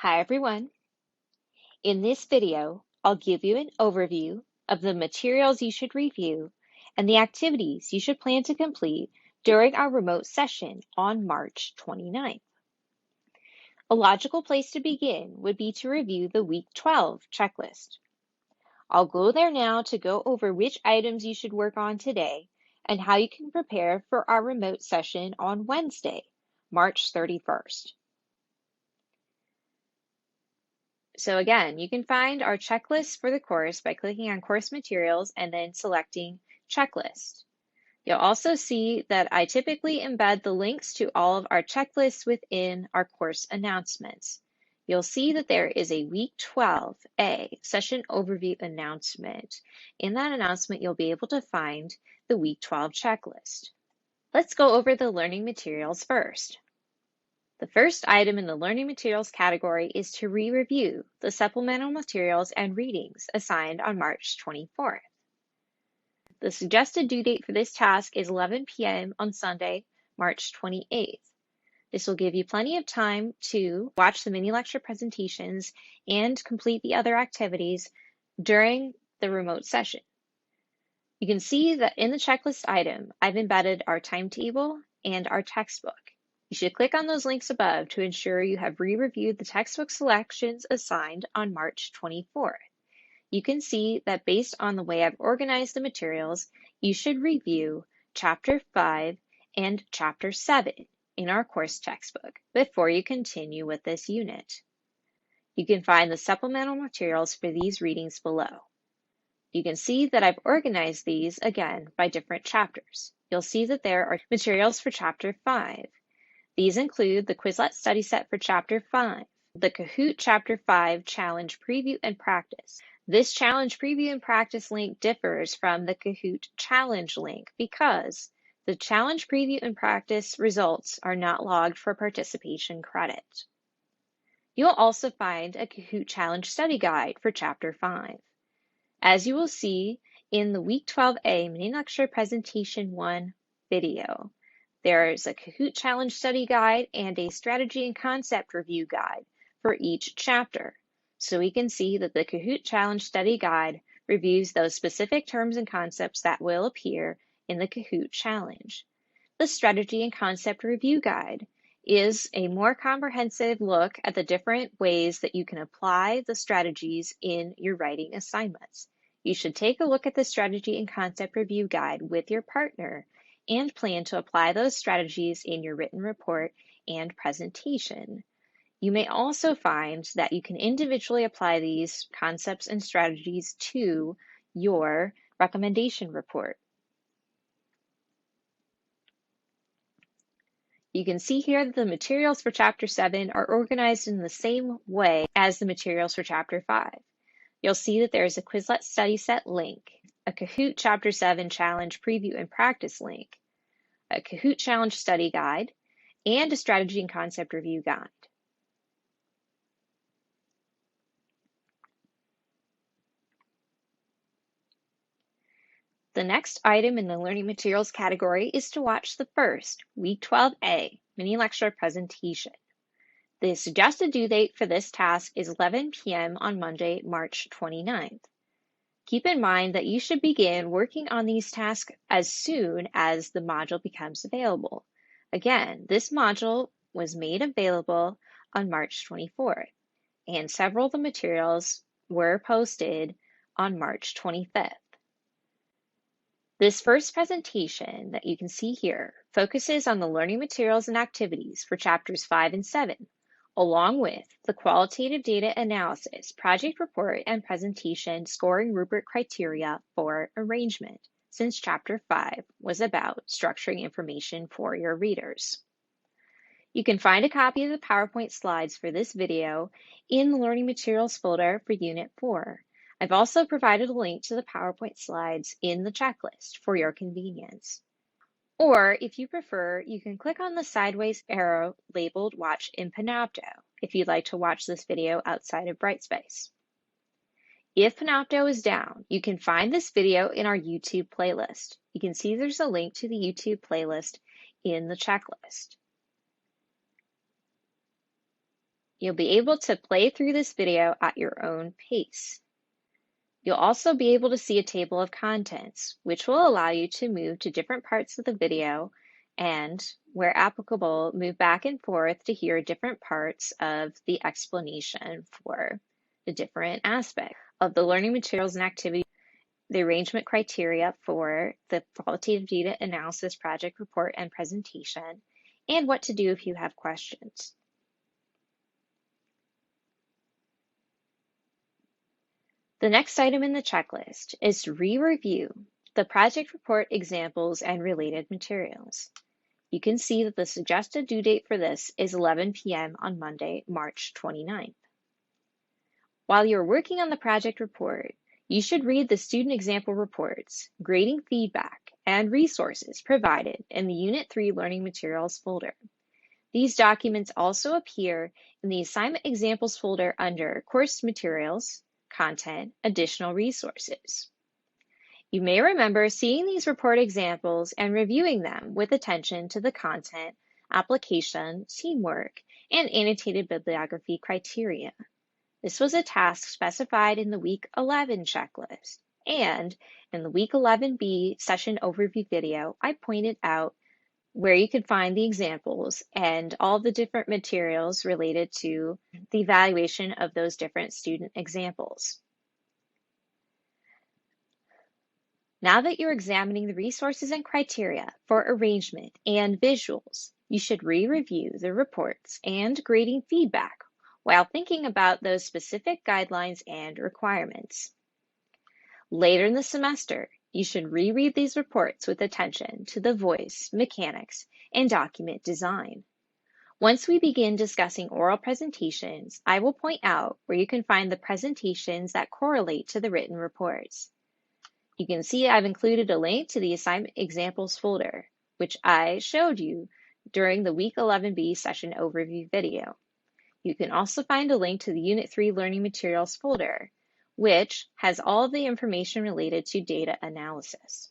Hi everyone. In this video, I'll give you an overview of the materials you should review and the activities you should plan to complete during our remote session on March 29th. A logical place to begin would be to review the Week 12 checklist. I'll go there now to go over which items you should work on today and how you can prepare for our remote session on Wednesday, March 31st. So again, you can find our checklist for the course by clicking on course materials and then selecting checklist. You'll also see that I typically embed the links to all of our checklists within our course announcements. You'll see that there is a Week 12A session overview announcement. In that announcement, you'll be able to find the Week 12 checklist. Let's go over the learning materials first. The first item in the learning materials category is to re-review the supplemental materials and readings assigned on March 24th. The suggested due date for this task is 11 p.m. on Sunday, March 28th. This will give you plenty of time to watch the mini lecture presentations and complete the other activities during the remote session. You can see that in the checklist item, I've embedded our timetable and our textbook. You should click on those links above to ensure you have re-reviewed the textbook selections assigned on March 24th. You can see that based on the way I've organized the materials, you should review Chapter 5 and Chapter 7 in our course textbook before you continue with this unit. You can find the supplemental materials for these readings below. You can see that I've organized these again by different chapters. You'll see that there are materials for Chapter 5. These include the Quizlet study set for Chapter 5, the Kahoot Chapter 5 Challenge Preview and Practice. This Challenge Preview and Practice link differs from the Kahoot Challenge link because the Challenge Preview and Practice results are not logged for participation credit. You'll also find a Kahoot Challenge study guide for Chapter 5. As you will see in the Week 12A Mini Lecture Presentation 1 video, there's a Kahoot Challenge study guide and a strategy and concept review guide for each chapter. So we can see that the Kahoot Challenge study guide reviews those specific terms and concepts that will appear in the Kahoot Challenge. The strategy and concept review guide is a more comprehensive look at the different ways that you can apply the strategies in your writing assignments. You should take a look at the strategy and concept review guide with your partner and plan to apply those strategies in your written report and presentation. You may also find that you can individually apply these concepts and strategies to your recommendation report. You can see here that the materials for Chapter 7 are organized in the same way as the materials for Chapter 5. You'll see that there is a Quizlet study set link, a Kahoot Chapter 7 Challenge Preview and Practice link, a Kahoot Challenge study guide, and a strategy and concept review guide. The next item in the learning materials category is to watch the first Week 12A mini lecture presentation. The suggested due date for this task is 11 p.m. on Monday, March 29th. Keep in mind that you should begin working on these tasks as soon as the module becomes available. Again, this module was made available on March 24th, and several of the materials were posted on March 25th. This first presentation that you can see here focuses on the learning materials and activities for Chapters 5 and 7, along with the qualitative data analysis, project report, and presentation scoring rubric criteria for arrangement, since Chapter 5 was about structuring information for your readers. You can find a copy of the PowerPoint slides for this video in the Learning Materials folder for Unit 4. I've also provided a link to the PowerPoint slides in the checklist for your convenience. Or if you prefer, you can click on the sideways arrow labeled Watch in Panopto if you'd like to watch this video outside of Brightspace. If Panopto is down, you can find this video in our YouTube playlist. You can see there's a link to the YouTube playlist in the checklist. You'll be able to play through this video at your own pace. You'll also be able to see a table of contents, which will allow you to move to different parts of the video and, where applicable, move back and forth to hear different parts of the explanation for the different aspects of the learning materials and activities, the arrangement criteria for the qualitative data analysis project report and presentation, and what to do if you have questions. The next item in the checklist is to re-review the project report examples and related materials. You can see that the suggested due date for this is 11 p.m. on Monday, March 29th. While you're working on the project report, you should read the student example reports, grading feedback, and resources provided in the Unit 3 Learning Materials folder. These documents also appear in the Assignment Examples folder under Course Materials, Content, Additional Resources. You may remember seeing these report examples and reviewing them with attention to the content, application, teamwork, and annotated bibliography criteria. This was a task specified in the Week 11 checklist, and in the Week 11B session overview video, I pointed out where you could find the examples and all the different materials related to the evaluation of those different student examples. Now that you're examining the resources and criteria for arrangement and visuals, you should re-review the reports and grading feedback while thinking about those specific guidelines and requirements. Later in the semester, you should reread these reports with attention to the voice, mechanics, and document design. Once we begin discussing oral presentations, I will point out where you can find the presentations that correlate to the written reports. You can see I've included a link to the Assignment Examples folder, which I showed you during the Week 11B session overview video. You can also find a link to the Unit 3 Learning Materials folder, which has all of the information related to data analysis.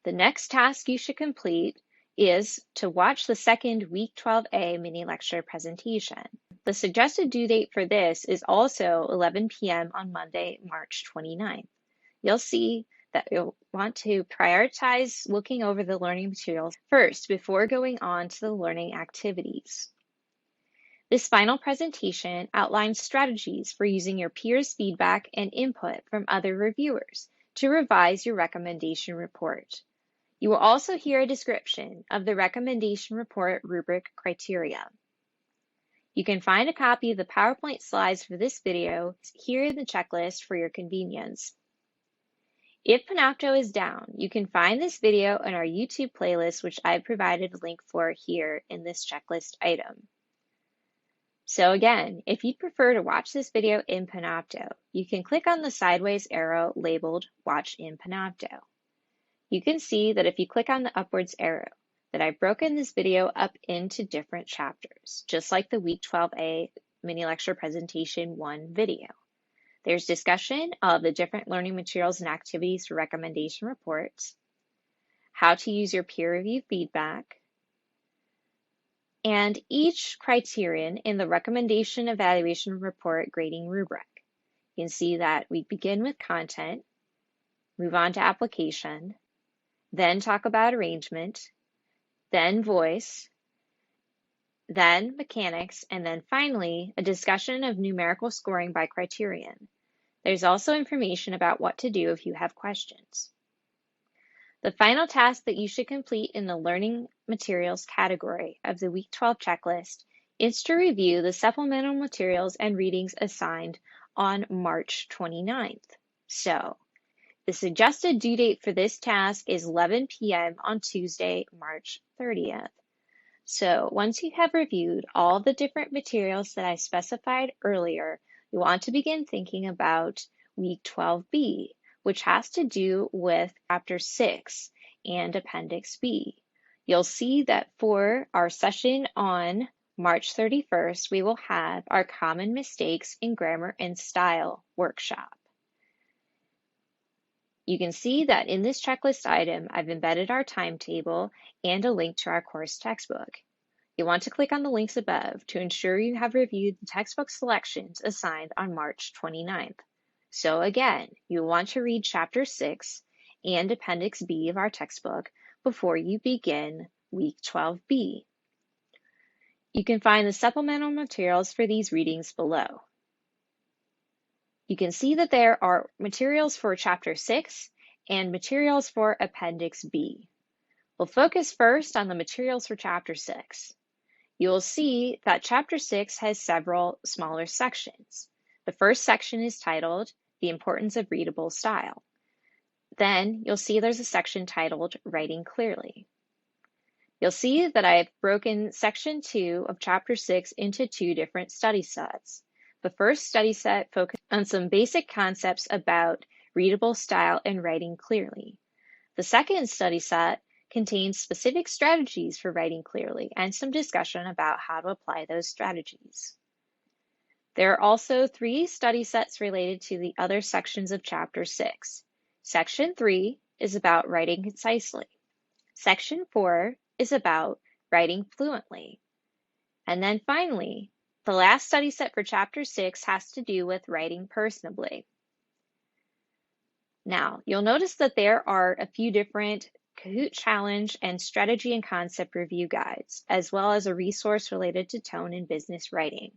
The next task you should complete is to watch the second Week 12A mini lecture presentation. The suggested due date for this is also 11 p.m. on Monday, March 29th. You'll see that you'll want to prioritize looking over the learning materials first before going on to the learning activities. This final presentation outlines strategies for using your peers' feedback and input from other reviewers to revise your recommendation report. You will also hear a description of the recommendation report rubric criteria. You can find a copy of the PowerPoint slides for this video here in the checklist for your convenience. If Panopto is down, you can find this video in our YouTube playlist, which I provided a link for here in this checklist item. So again, if you'd prefer to watch this video in Panopto, you can click on the sideways arrow labeled Watch in Panopto. You can see that if you click on the upwards arrow, that I've broken this video up into different chapters, just like the Week 12A mini lecture presentation 1 video. There's discussion of the different learning materials and activities for recommendation reports, how to use your peer review feedback, and each criterion in the recommendation evaluation report grading rubric. You can see that we begin with content, move on to application, then talk about arrangement, then voice, then mechanics, and then finally a discussion of numerical scoring by criterion. There's also information about what to do if you have questions. The final task that you should complete in the learning materials category of the Week 12 checklist is to review the supplemental materials and readings assigned on March 29th. So, the suggested due date for this task is 11 p.m. on Tuesday, March 30th. So once you have reviewed all the different materials that I specified earlier, you want to begin thinking about Week 12B, which has to do with Chapter 6 and Appendix B. You'll see that for our session on March 31st, we will have our Common Mistakes in Grammar and Style workshop. You can see that in this checklist item, I've embedded our timetable and a link to our course textbook. You'll want to click on the links above to ensure you have reviewed the textbook selections assigned on March 29th. So again, you'll want to read Chapter 6 and Appendix B of our textbook before you begin Week 12B. You can find the supplemental materials for these readings below. You can see that there are materials for Chapter 6 and materials for Appendix B. We'll focus first on the materials for Chapter 6. You will see that Chapter 6 has several smaller sections. The first section is titled The Importance of Readable Style. Then you'll see there's a section titled Writing Clearly. You'll see that I've broken Section 2 of Chapter 6 into two different study sets. The first study set focused on some basic concepts about readable style and writing clearly. The second study set contains specific strategies for writing clearly and some discussion about how to apply those strategies. There are also 3 study sets related to the other sections of Chapter 6. Section 3 is about writing concisely. Section 4 is about writing fluently. And then finally, the last study set for Chapter 6 has to do with writing personably. Now, you'll notice that there are a few different Kahoot Challenge and strategy and concept review guides, as well as a resource related to tone in business writing.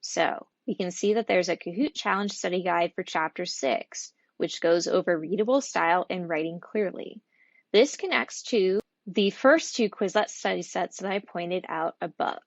So we can see that there's a Kahoot Challenge study guide for Chapter 6, which goes over readable style and writing clearly. This connects to the first 2 Quizlet study sets that I pointed out above.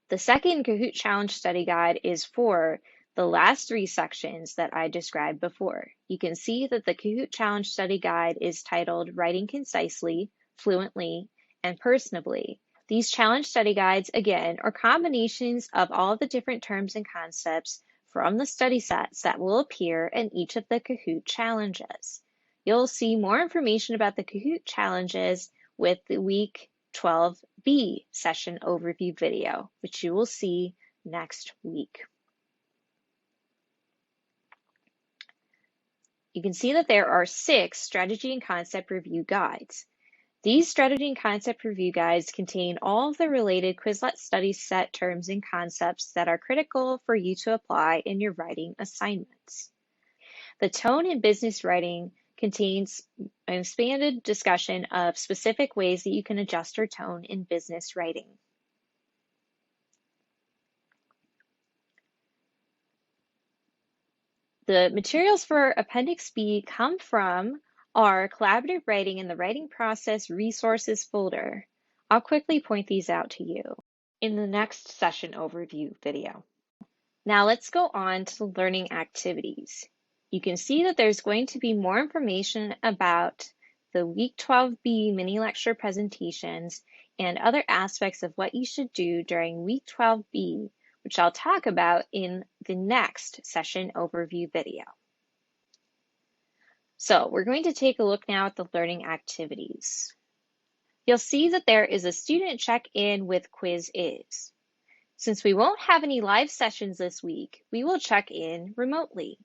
The second Kahoot Challenge study guide is for the last 3 sections that I described before. You can see that the Kahoot Challenge study guide is titled Writing Concisely, Fluently, and Personably. These challenge study guides, again, are combinations of all the different terms and concepts from the study sets that will appear in each of the Kahoot challenges. You'll see more information about the Kahoot challenges with the Week 12B session overview video, which you will see next week. You can see that there are 6 strategy and concept review guides. These strategy and concept review guides contain all of the related Quizlet study set terms and concepts that are critical for you to apply in your writing assignments. The tone in business writing contains an expanded discussion of specific ways that you can adjust your tone in business writing. The materials for Appendix B come from our Collaborative Writing in the Writing Process Resources folder. I'll quickly point these out to you in the next session overview video. Now let's go on to the learning activities. You can see that there's going to be more information about the Week 12B mini lecture presentations and other aspects of what you should do during Week 12B, which I'll talk about in the next session overview video. So we're going to take a look now at the learning activities. You'll see that there is a student check-in with Quiz-Is. Since we won't have any live sessions this week, we will check in remotely.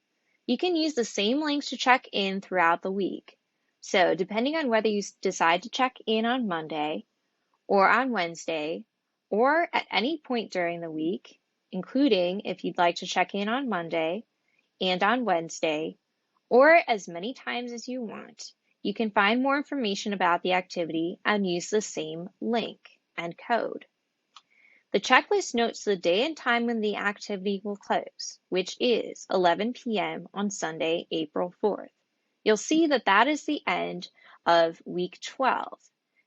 You can use the same links to check in throughout the week. So depending on whether you decide to check in on Monday or on Wednesday or at any point during the week, including if you'd like to check in on Monday and on Wednesday, or as many times as you want, you can find more information about the activity and use the same link and code. The checklist notes the day and time when the activity will close, which is 11 p.m. on Sunday, April 4th. You'll see that that is the end of Week 12.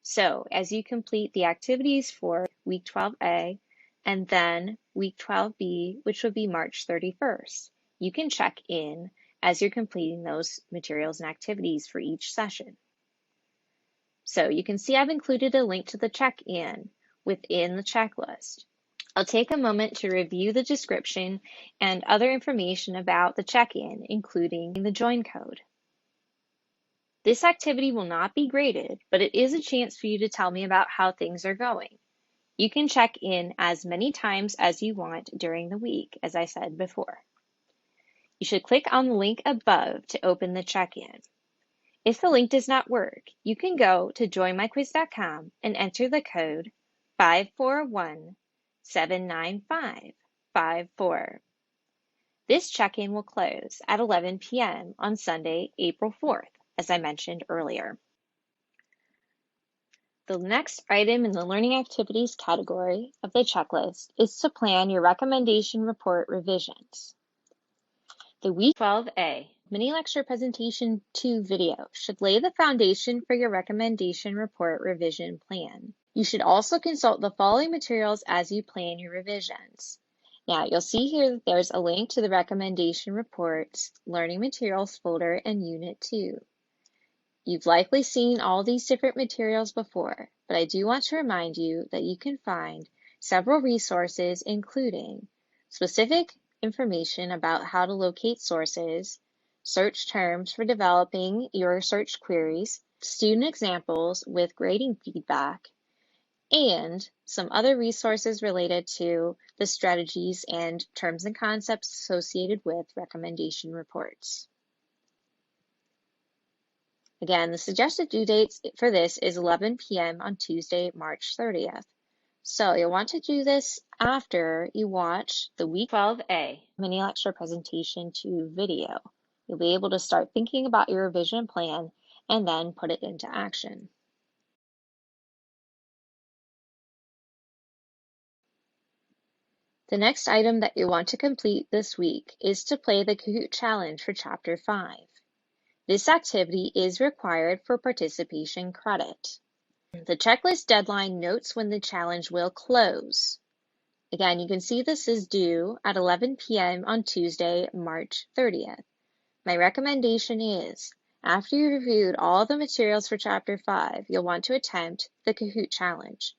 So as you complete the activities for Week 12A and then Week 12B, which will be March 31st, you can check in as you're completing those materials and activities for each session. So you can see I've included a link to the check-in within the checklist. I'll take a moment to review the description and other information about the check-in, including the join code. This activity will not be graded, but it is a chance for you to tell me about how things are going. You can check in as many times as you want during the week, as I said before. You should click on the link above to open the check-in. If the link does not work, you can go to joinmyquiz.com and enter the code 541-795-54. This check-in will close at 11 p.m. on Sunday, April 4th, as I mentioned earlier. The next item in the learning activities category of the checklist is to plan your recommendation report revisions. The Week 12A Mini Lecture Presentation 2 video should lay the foundation for your recommendation report revision plan. You should also consult the following materials as you plan your revisions. Now, you'll see here that there's a link to the recommendation reports, learning materials folder, and Unit 2. You've likely seen all these different materials before, but I do want to remind you that you can find several resources, including specific information about how to locate sources, search terms for developing your search queries, student examples with grading feedback, and some other resources related to the strategies and terms and concepts associated with recommendation reports. Again, the suggested due dates for this is 11 p.m. on Tuesday, March 30th. So you'll want to do this after you watch the Week 12A Mini Lecture Presentation 2 video. You'll be able to start thinking about your revision plan and then put it into action. The next item that you want to complete this week is to play the Kahoot Challenge for Chapter 5. This activity is required for participation credit. The checklist deadline notes when the challenge will close. Again, you can see this is due at 11 p.m. on Tuesday, March 30th. My recommendation is, after you've reviewed all the materials for Chapter 5, you'll want to attempt the Kahoot Challenge.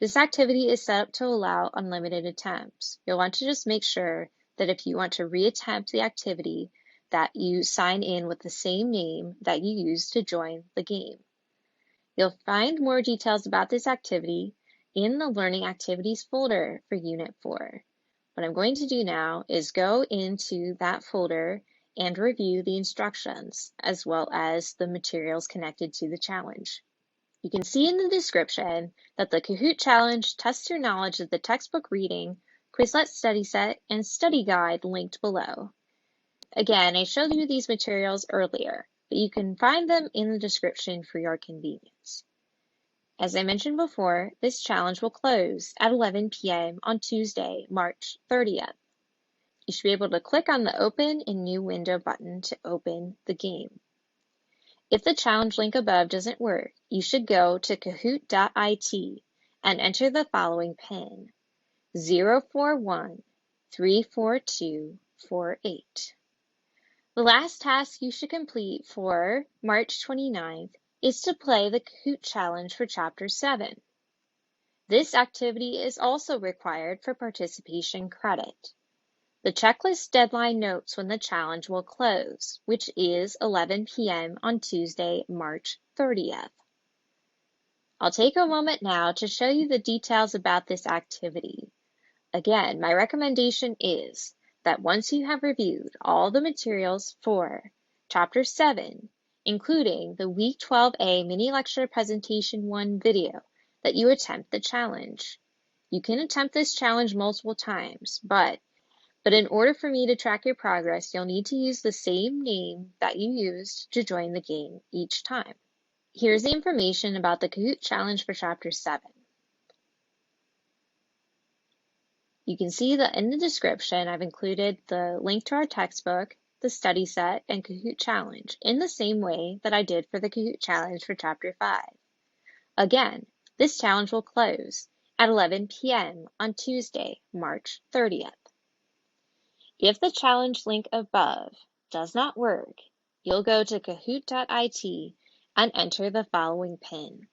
This activity is set up to allow unlimited attempts. You'll want to just make sure that if you want to reattempt the activity, that you sign in with the same name that you used to join the game. You'll find more details about this activity in the Learning Activities folder for Unit 4. What I'm going to do now is go into that folder and review the instructions as well as the materials connected to the challenge. You can see in the description that the Kahoot Challenge tests your knowledge of the textbook reading, Quizlet study set, and study guide linked below. Again, I showed you these materials earlier, but you can find them in the description for your convenience. As I mentioned before, this challenge will close at 11 p.m. on Tuesday, March 30th. You should be able to click on the Open in New Window button to open the game. If the challenge link above doesn't work, you should go to kahoot.it and enter the following PIN, 041-34248. The last task you should complete for March 29th is to play the Kahoot Challenge for Chapter 7. This activity is also required for participation credit. The checklist deadline notes when the challenge will close, which is 11 p.m. on Tuesday, March 30th. I'll take a moment now to show you the details about this activity. Again, my recommendation is that once you have reviewed all the materials for Chapter 7, including the Week 12A Mini Lecture Presentation 1 video, that you attempt the challenge. You can attempt this challenge multiple times, but in order for me to track your progress, you'll need to use the same name that you used to join the game each time. Here's the information about the Kahoot Challenge for Chapter 7. You can see that in the description, I've included the link to our textbook, the study set, and Kahoot Challenge in the same way that I did for the Kahoot Challenge for Chapter 5. Again, this challenge will close at 11 p.m. on Tuesday, March 30th. If the challenge link above does not work, you'll go to kahoot.it and enter the following PIN,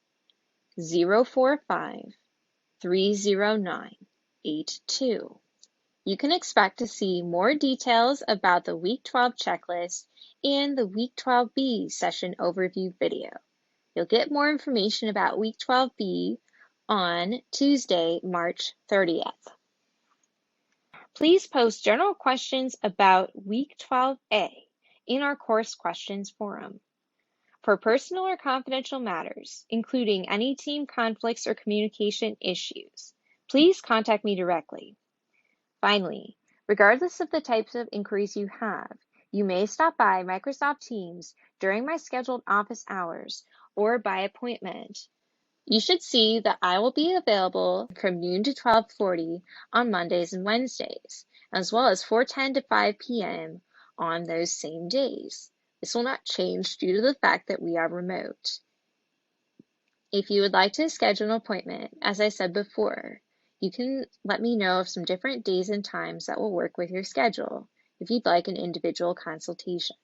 045-309-82. You can expect to see more details about the Week 12 checklist and the Week 12B session overview video. You'll get more information about Week 12B on Tuesday, March 30th. Please post general questions about Week 12A in our course questions forum. For personal or confidential matters, including any team conflicts or communication issues, please contact me directly. Finally, regardless of the types of inquiries you have, you may stop by Microsoft Teams during my scheduled office hours or by appointment. You should see that I will be available from noon to 12:40 on Mondays and Wednesdays, as well as 4:10 to 5 p.m. on those same days. This will not change due to the fact that we are remote. If you would like to schedule an appointment, as I said before, you can let me know of some different days and times that will work with your schedule if you'd like an individual consultation.